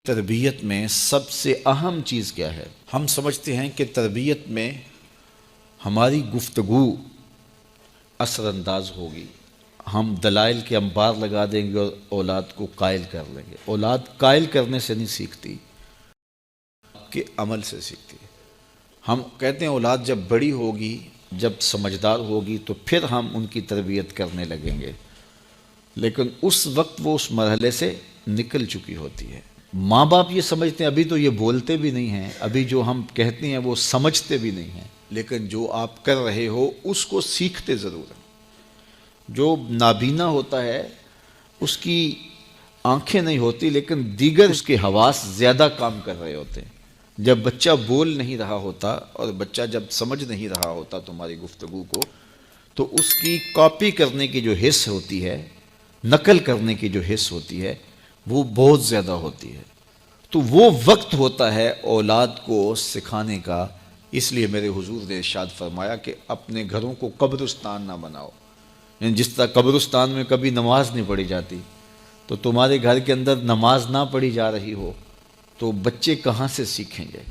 تربیت میں سب سے اہم چیز کیا ہے؟ ہم سمجھتے ہیں کہ تربیت میں ہماری گفتگو اثر انداز ہوگی، ہم دلائل کے انبار لگا دیں گے اور اولاد کو قائل کر لیں گے۔ اولاد قائل کرنے سے نہیں سیکھتی، کہ عمل سے سیکھتی ہے۔ ہم کہتے ہیں اولاد جب بڑی ہوگی، جب سمجھدار ہوگی تو پھر ہم ان کی تربیت کرنے لگیں گے، لیکن اس وقت وہ اس مرحلے سے نکل چکی ہوتی ہے۔ ماں باپ یہ سمجھتے ہیں ابھی تو یہ بولتے بھی نہیں ہیں، ابھی جو ہم کہتے ہیں وہ سمجھتے بھی نہیں ہیں، لیکن جو آپ کر رہے ہو اس کو سیکھتے ضرور ہیں۔ جو نابینا ہوتا ہے اس کی آنکھیں نہیں ہوتی، لیکن دیگر اس کے حواس زیادہ کام کر رہے ہوتے ہیں۔ جب بچہ بول نہیں رہا ہوتا اور بچہ جب سمجھ نہیں رہا ہوتا تمہاری گفتگو کو، تو اس کی کاپی کرنے کی جو حس ہوتی ہے، نقل کرنے کی جو حس ہوتی ہے، وہ بہت زیادہ ہوتی ہے۔ تو وہ وقت ہوتا ہے اولاد کو سکھانے کا۔ اس لیے میرے حضور نے ارشاد فرمایا کہ اپنے گھروں کو قبرستان نہ بناؤ۔ یعنی جس طرح قبرستان میں کبھی نماز نہیں پڑھی جاتی، تو تمہارے گھر کے اندر نماز نہ پڑھی جا رہی ہو تو بچے کہاں سے سیکھیں گے؟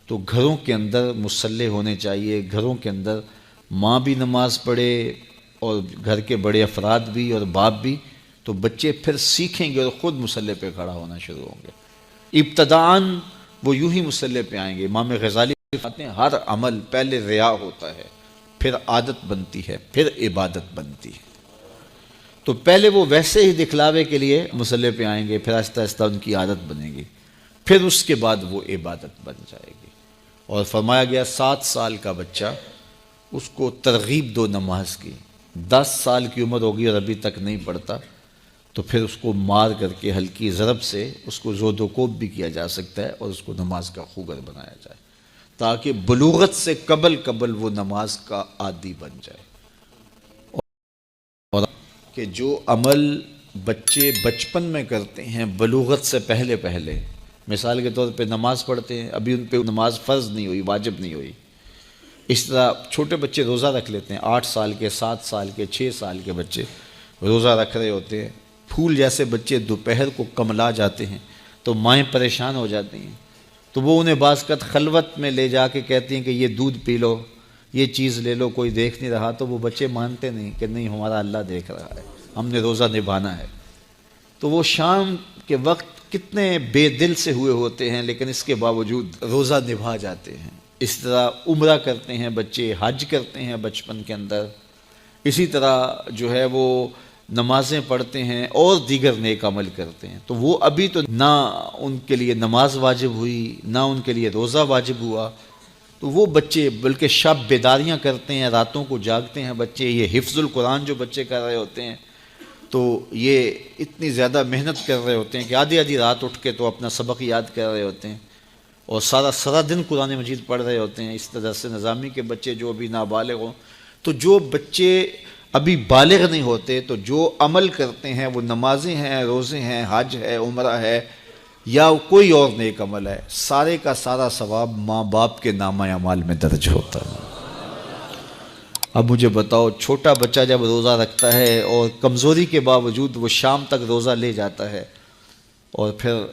تو گھروں کے اندر مصلی ہونے چاہیے، گھروں کے اندر ماں بھی نماز پڑھے اور گھر کے بڑے افراد بھی اور باپ بھی، تو بچے پھر سیکھیں گے اور خود مصلی پہ کھڑا ہونا شروع ہوں گے۔ ابتداً وہ یوں ہی مصلی پہ آئیں گے۔ امام غزالی کہتے ہیں ہر عمل پہلے ریا ہوتا ہے، پھر عادت بنتی ہے، پھر عبادت بنتی ہے۔ تو پہلے وہ ویسے ہی دکھلاوے کے لیے مصلی پہ آئیں گے، پھر آہستہ آہستہ ان کی عادت بنے گی، پھر اس کے بعد وہ عبادت بن جائے گی۔ اور فرمایا گیا 7 سال کا بچہ، اس کو ترغیب دو نماز کی۔ 10 سال کی عمر ہوگی اور ابھی تک نہیں پڑھتا، تو پھر اس کو مار کر کے ہلکی ضرب سے اس کو زود و کوب بھی کیا جا سکتا ہے اور اس کو نماز کا خوگر بنایا جائے، تاکہ بلوغت سے قبل وہ نماز کا عادی بن جائے۔ اور کہ جو عمل بچے بچپن میں کرتے ہیں بلوغت سے پہلے، مثال کے طور پہ نماز پڑھتے ہیں، ابھی ان پہ نماز فرض نہیں ہوئی، واجب نہیں ہوئی۔ اس طرح چھوٹے بچے روزہ رکھ لیتے ہیں، 8 سال کے، 7 سال کے، 6 سال کے بچے روزہ رکھ رہے ہوتے ہیں۔ پھول جیسے بچے دوپہر کو کملا جاتے ہیں تو مائیں پریشان ہو جاتی ہیں، تو وہ انہیں بعض اوقات خلوت میں لے جا کے کہتی ہیں کہ یہ دودھ پی لو، یہ چیز لے لو، کوئی دیکھ نہیں رہا، تو وہ بچے مانتے نہیں کہ نہیں، ہمارا اللہ دیکھ رہا ہے، ہم نے روزہ نبھانا ہے۔ تو وہ شام کے وقت کتنے بے دل سے ہوئے ہوتے ہیں، لیکن اس کے باوجود روزہ نبھا جاتے ہیں۔ اس طرح عمرہ کرتے ہیں بچے، حج کرتے ہیں بچپن کے اندر، اسی طرح جو ہے وہ نمازیں پڑھتے ہیں اور دیگر نیک عمل کرتے ہیں۔ تو وہ ابھی تو نہ ان کے لیے نماز واجب ہوئی، نہ ان کے لیے روزہ واجب ہوا، تو وہ بچے بلکہ شب بیداریاں کرتے ہیں، راتوں کو جاگتے ہیں بچے۔ یہ حفظ القرآن جو بچے کر رہے ہوتے ہیں، تو یہ اتنی زیادہ محنت کر رہے ہوتے ہیں کہ آدھی رات اٹھ کے تو اپنا سبق یاد کر رہے ہوتے ہیں، اور سارا دن قرآن مجید پڑھ رہے ہوتے ہیں۔ اس طرح سے نظامی کے بچے جو ابھی نابالغ ہوں، تو جو بچے ابھی بالغ نہیں ہوتے، تو جو عمل کرتے ہیں وہ نمازیں ہیں، روزے ہیں، حج ہے، عمرہ ہے، یا کوئی اور نیک عمل ہے، سارے کا سارا ثواب ماں باپ کے نامہ اعمال میں درج ہوتا ہے۔ اب مجھے بتاؤ، چھوٹا بچہ جب روزہ رکھتا ہے اور کمزوری کے باوجود وہ شام تک روزہ لے جاتا ہے، اور پھر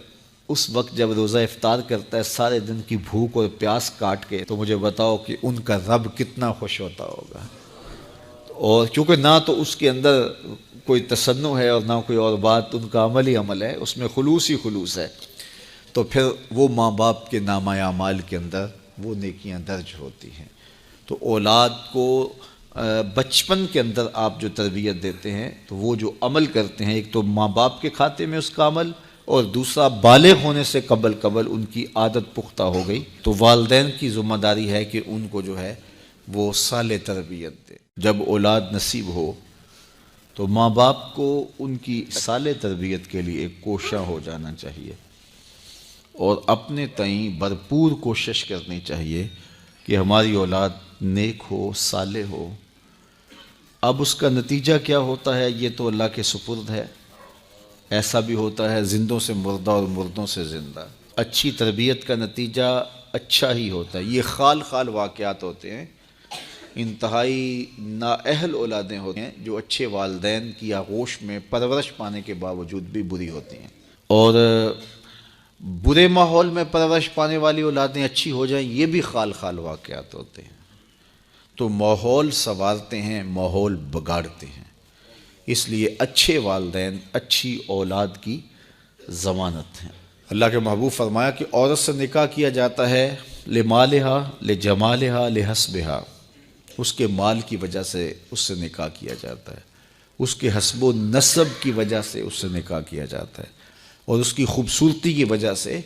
اس وقت جب روزہ افطار کرتا ہے سارے دن کی بھوک اور پیاس کاٹ کے، تو مجھے بتاؤ کہ ان کا رب کتنا خوش ہوتا ہوگا۔ اور کیونکہ نہ تو اس کے اندر کوئی تصنع ہے اور نہ کوئی اور بات، ان کا عمل ہی عمل ہے، اس میں خلوص ہی خلوص ہے، تو پھر وہ ماں باپ کے نامہ اعمال کے اندر وہ نیکیاں درج ہوتی ہیں۔ تو اولاد کو بچپن کے اندر آپ جو تربیت دیتے ہیں، تو وہ جو عمل کرتے ہیں، ایک تو ماں باپ کے کھاتے میں اس کا عمل، اور دوسرا بالغ ہونے سے قبل ان کی عادت پختہ ہو گئی، تو والدین کی ذمہ داری ہے کہ ان کو جو ہے وہ صالح تربیت دے۔ جب اولاد نصیب ہو تو ماں باپ کو ان کی صالح تربیت کے لیے کوشاں ہو جانا چاہیے، اور اپنے تئیں بھرپور کوشش کرنی چاہیے کہ ہماری اولاد نیک ہو، صالح ہو۔ اب اس کا نتیجہ کیا ہوتا ہے یہ تو اللہ کے سپرد ہے۔ ایسا بھی ہوتا ہے زندوں سے مردہ اور مردوں سے زندہ۔ اچھی تربیت کا نتیجہ اچھا ہی ہوتا ہے۔ یہ خال واقعات ہوتے ہیں، انتہائی نااہل اولادیں ہوتی ہیں جو اچھے والدین کی آغوش میں پرورش پانے کے باوجود بھی بری ہوتی ہیں۔ اور برے ماحول میں پرورش پانے والی اولادیں اچھی ہو جائیں، یہ بھی خال خال واقعات ہوتے ہیں۔ تو ماحول سنوارتے ہیں، ماحول بگاڑتے ہیں۔ اس لیے اچھے والدین اچھی اولاد کی ضمانت ہیں۔ اللہ کے محبوب فرمایا کہ عورت سے نکاح کیا جاتا ہے لمالہا، لجمالہا، لحسبہا، اس کے مال کی وجہ سے اس سے نکاح کیا جاتا ہے، اس کے حسب و نسب کی وجہ سے اس سے نکاح کیا جاتا ہے، اور اس کی خوبصورتی کی وجہ سے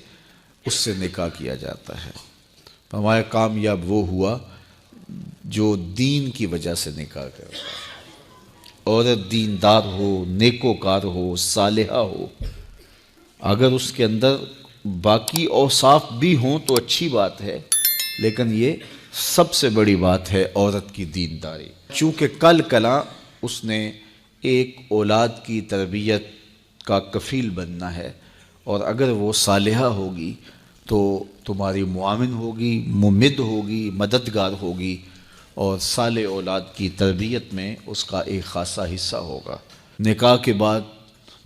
اس سے نکاح کیا جاتا ہے۔ فرمایا کامیاب وہ ہوا جو دین کی وجہ سے نکاح کرتا ہے۔ عورت دیندار ہو، نیکوکار ہو، صالحہ ہو، اگر اس کے اندر باقی اوصاف بھی ہوں تو اچھی بات ہے، لیکن یہ سب سے بڑی بات ہے عورت کی دینداری، چونکہ کل کلاں اس نے ایک اولاد کی تربیت کا کفیل بننا ہے، اور اگر وہ صالحہ ہوگی تو تمہاری معاون ہوگی، ممد ہوگی، مددگار ہوگی، اور صالح اولاد کی تربیت میں اس کا ایک خاصا حصہ ہوگا۔ نکاح کے بعد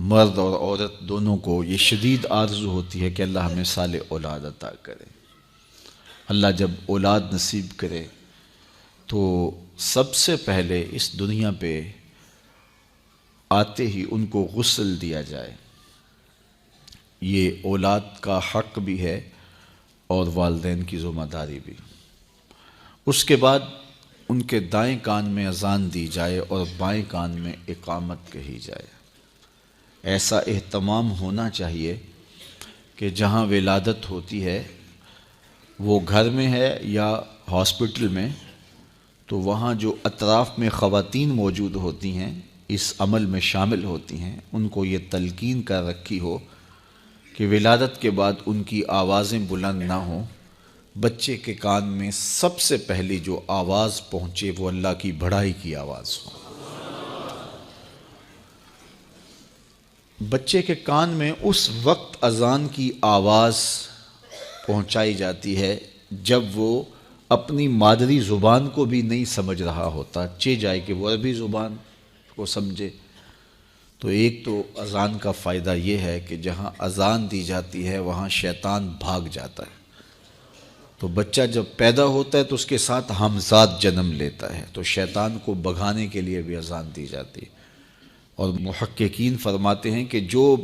مرد اور عورت دونوں کو یہ شدید آرزو ہوتی ہے کہ اللہ ہمیں صالح اولاد عطا کرے۔ اللہ جب اولاد نصیب کرے تو سب سے پہلے اس دنیا پہ آتے ہی ان کو غسل دیا جائے، یہ اولاد کا حق بھی ہے اور والدین کی ذمہ داری بھی۔ اس کے بعد ان کے دائیں کان میں اذان دی جائے اور بائیں کان میں اقامت کہی جائے۔ ایسا اہتمام ہونا چاہیے کہ جہاں ولادت ہوتی ہے وہ گھر میں ہے یا ہاسپٹل میں، تو وہاں جو اطراف میں خواتین موجود ہوتی ہیں، اس عمل میں شامل ہوتی ہیں، ان کو یہ تلقین کر رکھی ہو کہ ولادت کے بعد ان کی آوازیں بلند نہ ہوں، بچے کے کان میں سب سے پہلی جو آواز پہنچے وہ اللہ کی بڑائی کی آواز ہو۔ بچے کے کان میں اس وقت اذان کی آواز پہنچائی جاتی ہے جب وہ اپنی مادری زبان کو بھی نہیں سمجھ رہا ہوتا، چہ جائے کہ وہ عربی زبان کو سمجھے۔ تو ایک تو اذان کا فائدہ یہ ہے کہ جہاں اذان دی جاتی ہے وہاں شیطان بھاگ جاتا ہے، تو بچہ جب پیدا ہوتا ہے تو اس کے ساتھ ہمزاد جنم لیتا ہے، تو شیطان کو بھگانے کے لیے بھی اذان دی جاتی ہے۔ اور محققین فرماتے ہیں کہ جو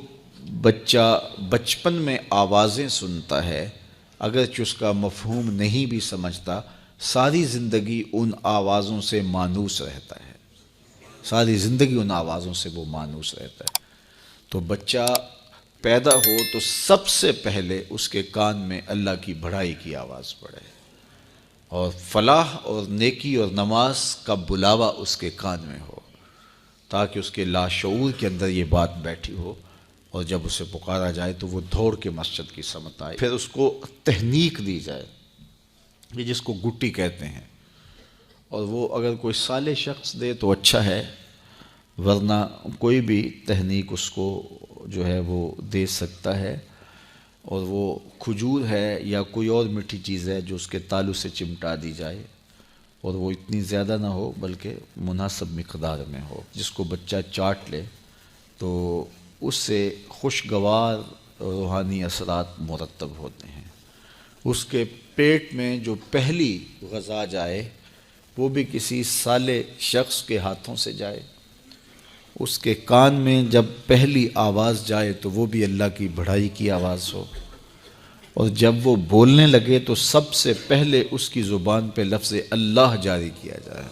بچہ بچپن میں آوازیں سنتا ہے، اگرچہ اس کا مفہوم نہیں بھی سمجھتا، ساری زندگی ان آوازوں سے مانوس رہتا ہے، ساری زندگی ان آوازوں سے وہ مانوس رہتا ہے۔ تو بچہ پیدا ہو تو سب سے پہلے اس کے کان میں اللہ کی بڑائی کی آواز پڑے، اور فلاح اور نیکی اور نماز کا بلاوا اس کے کان میں ہو، تاکہ اس کے لاشعور کے اندر یہ بات بیٹھی ہو، اور جب اسے پکارا جائے تو وہ دوڑ کے مسجد کی سمت آئے۔ پھر اس کو تہنیک دی جائے، یہ جس کو گٹی کہتے ہیں، اور وہ اگر کوئی صالح شخص دے تو اچھا ہے، ورنہ کوئی بھی تہنیک اس کو جو ہے وہ دے سکتا ہے، اور وہ کھجور ہے یا کوئی اور میٹھی چیز ہے جو اس کے تالو سے چمٹا دی جائے، اور وہ اتنی زیادہ نہ ہو بلکہ مناسب مقدار میں ہو، جس کو بچہ چاٹ لے تو اس سے خوشگوار روحانی اثرات مرتب ہوتے ہیں۔ اس کے پیٹ میں جو پہلی غذا جائے وہ بھی کسی صالح شخص کے ہاتھوں سے جائے، اس کے کان میں جب پہلی آواز جائے تو وہ بھی اللہ کی بڑائی کی آواز ہو، اور جب وہ بولنے لگے تو سب سے پہلے اس کی زبان پہ لفظ اللہ جاری کیا جائے،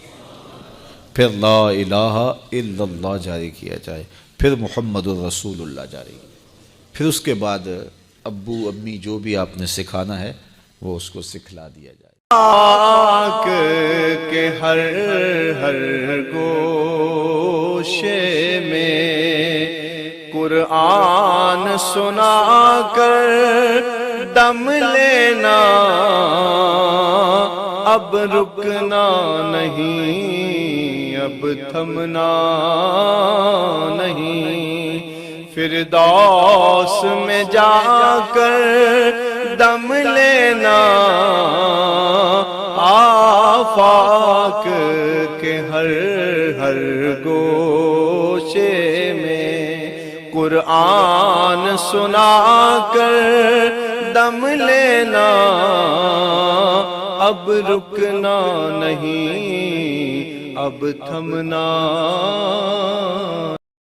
پھر لا الہ الا اللہ جاری کیا جائے، پھر محمد الرسول اللہ جاری، پھر اس کے بعد ابو امی جو بھی آپ نے سکھانا ہے وہ اس کو سکھلا دیا جائے۔ پاک کے ہر ہر گوشے میں قرآن سنا کر دم لینا، اب رکنا نہیں، اب تھمنا نہیں، فردوس میں جا کر دم لینا، آفاق کے ہر ہر گوشے میں قرآن سنا کر دم لینا اب رکنا نہیں اب تھمنا